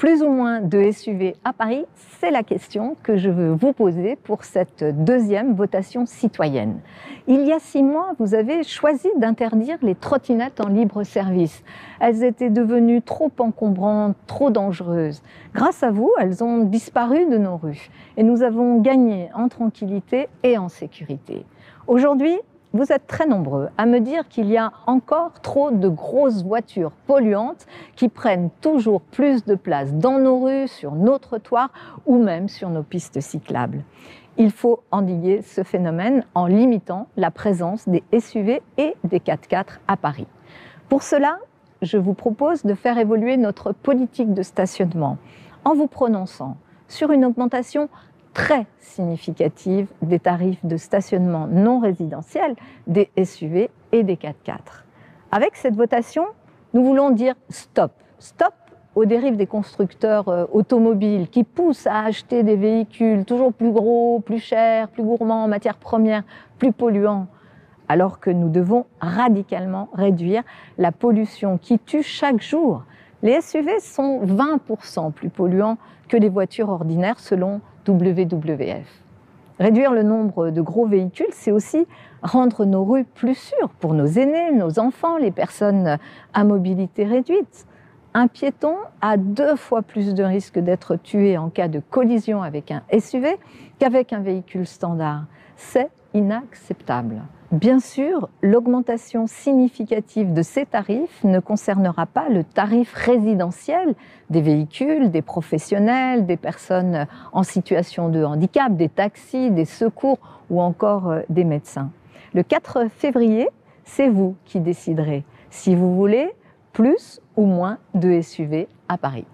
Plus ou moins de SUV à Paris, c'est la question que je veux vous poser pour cette deuxième votation citoyenne. Il y a 6 mois, vous avez choisi d'interdire les trottinettes en libre service. Elles étaient devenues trop encombrantes, trop dangereuses. Grâce à vous, elles ont disparu de nos rues et nous avons gagné en tranquillité et en sécurité. Aujourd'hui, vous êtes très nombreux à me dire qu'il y a encore trop de grosses voitures polluantes qui prennent toujours plus de place dans nos rues, sur nos trottoirs ou même sur nos pistes cyclables. Il faut endiguer ce phénomène en limitant la présence des SUV et des 4x4 à Paris. Pour cela, je vous propose de faire évoluer notre politique de stationnement en vous prononçant sur une augmentation très significative des tarifs de stationnement non résidentiel des SUV et des 4x4. Avec cette votation, nous voulons dire stop. Stop aux dérives des constructeurs automobiles qui poussent à acheter des véhicules toujours plus gros, plus chers, plus gourmands en matières premières, plus polluants, alors que nous devons radicalement réduire la pollution qui tue chaque jour. Les SUV sont 20% plus polluants que les voitures ordinaires selon WWF. Réduire le nombre de gros véhicules, c'est aussi rendre nos rues plus sûres pour nos aînés, nos enfants, les personnes à mobilité réduite. Un piéton a 2 fois plus de risques d'être tué en cas de collision avec un SUV qu'avec un véhicule standard. C'est inacceptable. Bien sûr, l'augmentation significative de ces tarifs ne concernera pas le tarif résidentiel des véhicules, des professionnels, des personnes en situation de handicap, des taxis, des secours ou encore des médecins. Le 4 février, c'est vous qui déciderez si vous voulez plus ou moins de SUV à Paris.